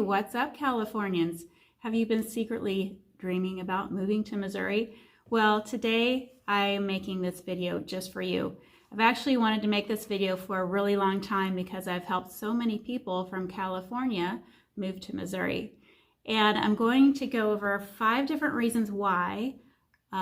what's up, Californians? Have you been secretly dreaming about moving to Missouri? Well, today I'm making this video just for you. I've actually wanted to make this video for a really long time because I've helped so many people from California move to Missouri. And I'm going to go over 5 different reasons why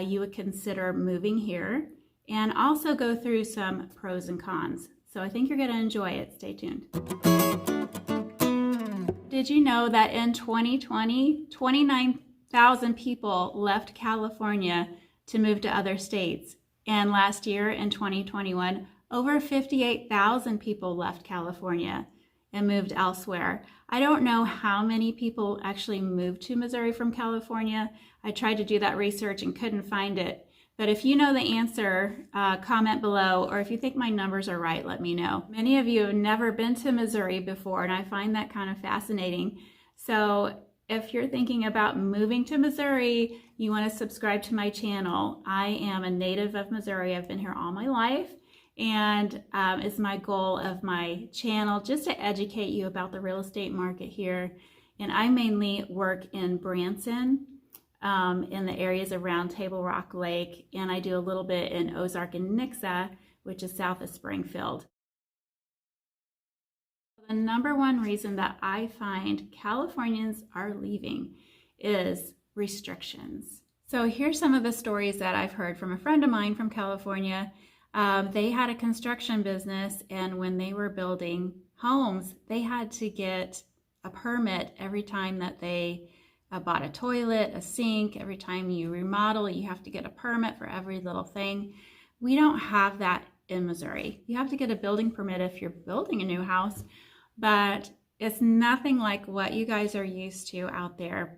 you would consider moving here, and also go through some pros and cons. So I think you're going to enjoy it. Stay tuned. Did you know that in 2020, 29,000 people left California to move to other states? And last year in 2021, over 58,000 people left California and moved elsewhere. I don't know how many people actually moved to Missouri from California. I tried to do that research and couldn't find it. But if you know the answer, comment below, or if you think my numbers are right, let me know. Many of you have never been to Missouri before, and I find that kind of fascinating. So if you're thinking about moving to Missouri, you want to subscribe to my channel. I am a native of Missouri. I've been here all my life, and it's my goal of my channel just to educate you about the real estate market here. And I mainly work in Branson, in the areas around Table Rock Lake, and I do a little bit in Ozarks and Nixa, which is south of Springfield. The number one reason that I find Californians are leaving is restrictions. So here's some of the stories that I've heard from a friend of mine from California. They had a construction business, and when they were building homes, they had to get a permit every time that they bought a toilet, a sink. Every time you remodel, you have to get a permit for every little thing. We don't have that in Missouri. You have to get a building permit if you're building a new house, but it's nothing like what you guys are used to out there.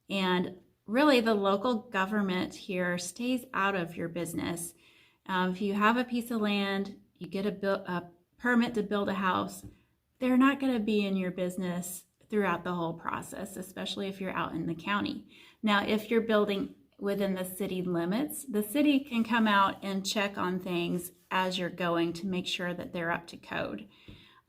And really, the local government here stays out of your business. If you have a piece of land, you get a permit to build a house, they're not going to be in your business throughout the whole process, especially if you're out in the county. Now, if you're building within the city limits, the city can come out and check on things as you're going to make sure that they're up to code.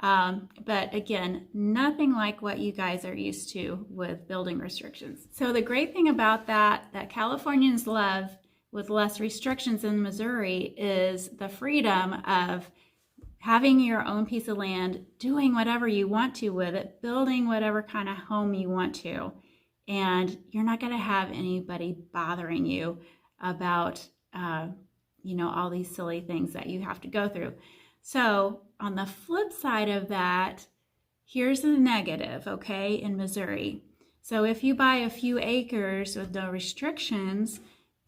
But again, nothing like what you guys are used to with building restrictions. So the great thing about that Californians love with less restrictions in Missouri is the freedom of having your own piece of land, doing whatever you want to with it, building whatever kind of home you want to. And you're not going to have anybody bothering you about, all these silly things that you have to go through. So on the flip side of that, here's the negative, okay, in Missouri. So if you buy a few acres with no restrictions,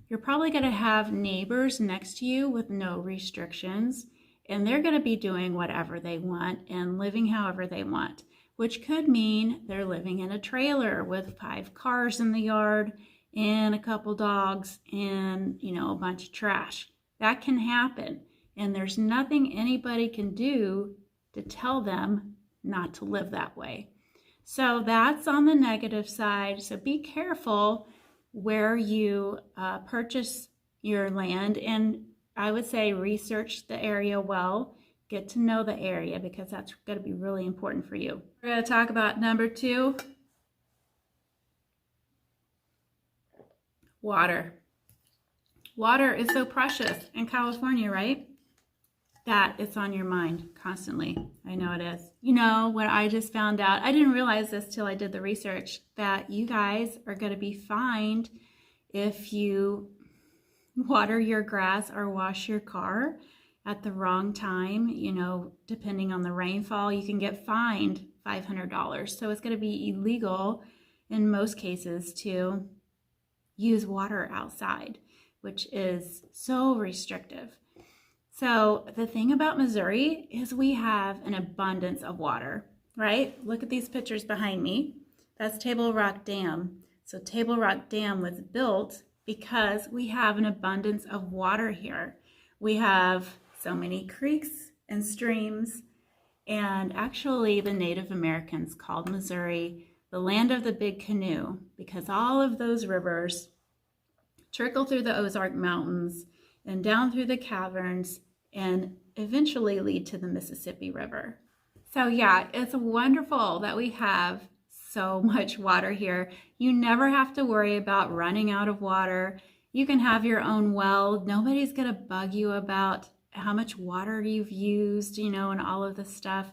you're probably going to have neighbors next to you with no restrictions. And they're going to be doing whatever they want and living however they want, which could mean they're living in a trailer with 5 cars in the yard and a couple dogs and, a bunch of trash. That can happen. And there's nothing anybody can do to tell them not to live that way. So that's on the negative side. So be careful where you purchase your land, and I would say research the area well, get to know the area, because that's going to be really important for you. We're going to talk about number 2, water. Water is so precious in California, right? That it's on your mind constantly. I know it is. What I just found out, I didn't realize this till I did the research, that you guys are going to be fined if you water your grass or wash your car at the wrong time. Depending on the rainfall, you can get fined $500. So it's going to be illegal in most cases to use water outside, which is so restrictive. So the thing about Missouri is we have an abundance of water, right? Look at these pictures behind me. That's Table Rock Dam. So Table Rock Dam was built because we have an abundance of water here. We have so many creeks and streams, and actually the Native Americans called Missouri the land of the big canoe, because all of those rivers trickle through the Ozark Mountains and down through the caverns and eventually lead to the Mississippi River. So yeah, it's wonderful that we have so much water here. You never have to worry about running out of water. You can have your own well. Nobody's going to bug you about how much water you've used, and all of this stuff.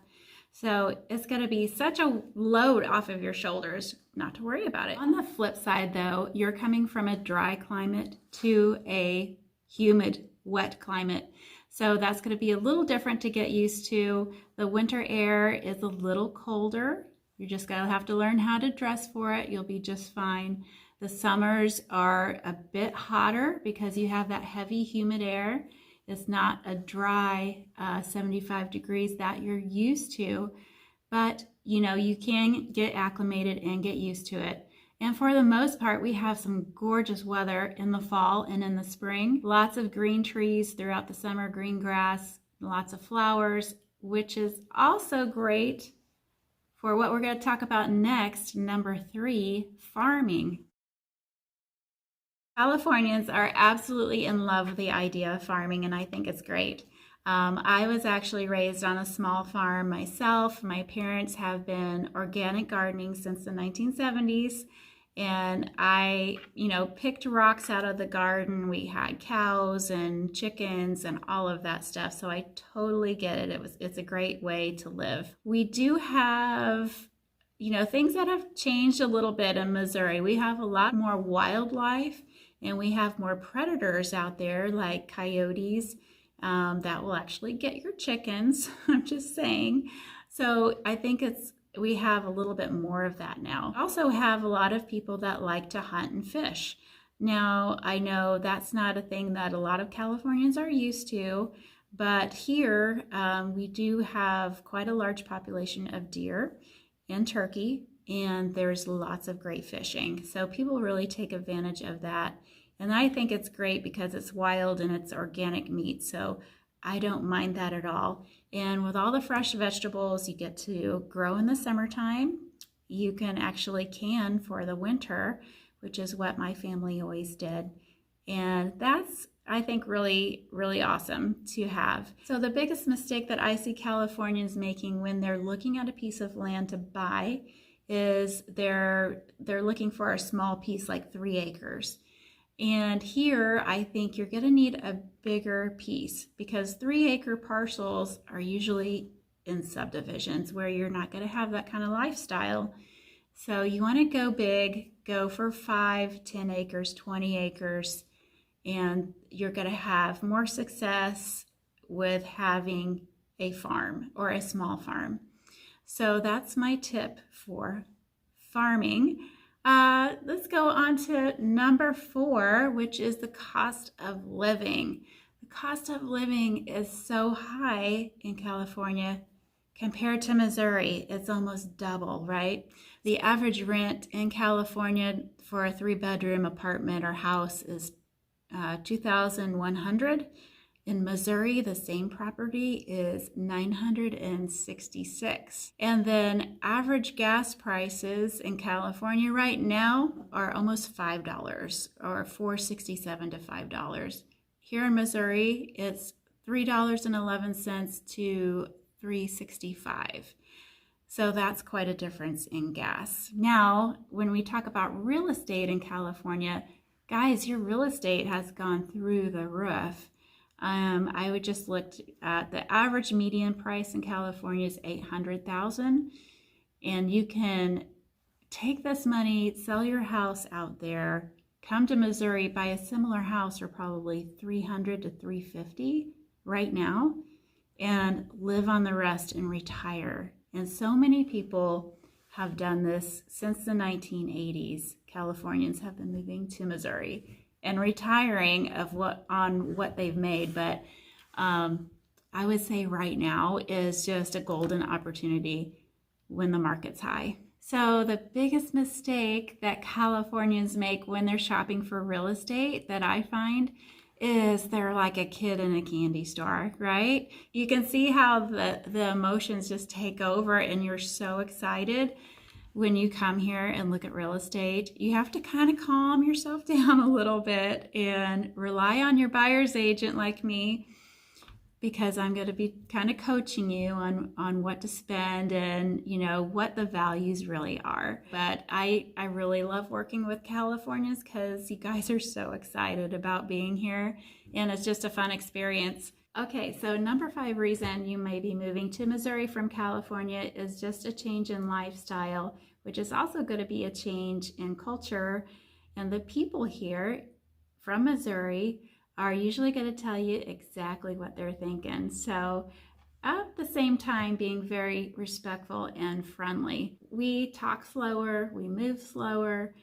So it's going to be such a load off of your shoulders not to worry about it. On the flip side, though, you're coming from a dry climate to a humid, wet climate. So that's going to be a little different to get used to. The winter air is a little colder. You're just going to have to learn how to dress for it. You'll be just fine. The summers are a bit hotter because you have that heavy, humid air. It's not a dry 75 degrees that you're used to, but you can get acclimated and get used to it. And for the most part, we have some gorgeous weather in the fall and in the spring. Lots of green trees throughout the summer, green grass, lots of flowers, which is also great for what we're going to talk about next, number 3, farming. Californians are absolutely in love with the idea of farming, and I think it's great. I was actually raised on a small farm myself. My parents have been organic gardening since the 1970s, and I, picked rocks out of the garden. We had cows and chickens and all of that stuff, so I totally get it. It's a great way to live. We do have things that have changed a little bit in Missouri. We have a lot more wildlife, and we have more predators out there like coyotes that will actually get your chickens. I'm just saying. So I think we have a little bit more of that now. We also have a lot of people that like to hunt and fish. Now, I know that's not a thing that a lot of Californians are used to, but here we do have quite a large population of deer and turkey, and there's lots of great fishing. So people really take advantage of that. And I think it's great because it's wild and it's organic meat. So I don't mind that at all. And with all the fresh vegetables you get to grow in the summertime, you can actually can for the winter, which is what my family always did. And that's, I think, really, really awesome to have. So the biggest mistake that I see Californians making when they're looking at a piece of land to buy is they're looking for a small piece like 3 acres. And here, I think you're going to need a bigger piece because 3-acre parcels are usually in subdivisions where you're not going to have that kind of lifestyle. So you want to go big, go for 5, 10 acres, 20 acres, and you're going to have more success with having a farm or a small farm. So that's my tip for farming. Let's go on to number 4, which is the cost of living. The cost of living is so high in California compared to Missouri. It's almost double, right? The average rent in California for a 3-bedroom apartment or house is $2,100. In Missouri, the same property is $966. And then average gas prices in California right now are almost $5 or $4.67 to $5. Here in Missouri, it's $3.11 to $3.65. So that's quite a difference in gas. Now, when we talk about real estate in California, guys, your real estate has gone through the roof. I would just look at the average median price in California is $800,000, and you can take this money, sell your house out there, come to Missouri, buy a similar house for probably $300 to $350 right now, and live on the rest and retire. And so many people have done this since the 1980s. Californians have been moving to Missouri and retiring on what they've made. But I would say right now is just a golden opportunity when the market's high. So the biggest mistake that Californians make when they're shopping for real estate that I find is they're like a kid in a candy store, right? You can see how the emotions just take over and you're so excited when you come here and look at real estate. You have to kind of calm yourself down a little bit and rely on your buyer's agent like me because I'm going to be kind of coaching you on what to spend and, you know, what the values really are. But I really love working with Californians because you guys are so excited about being here, and it's just a fun experience. Okay, so number 5 reason you may be moving to Missouri from California is just a change in lifestyle, which is also going to be a change in culture. And the people here from Missouri are usually going to tell you exactly what they're thinking. So at the same time, being very respectful and friendly. We talk slower, we move slower,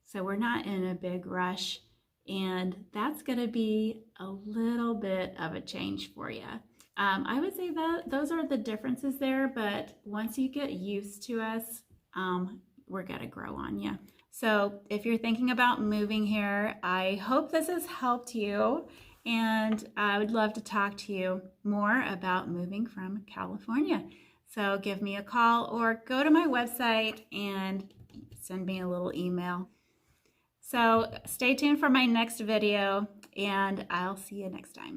so we're not in a big rush. And that's going to be a little bit of a change for you. I would say that those are the differences there, but once you get used to us, we're going to grow on you. So if you're thinking about moving here, I hope this has helped you, and I would love to talk to you more about moving from California. So give me a call or go to my website and send me a little email. So stay tuned for my next video, and I'll see you next time.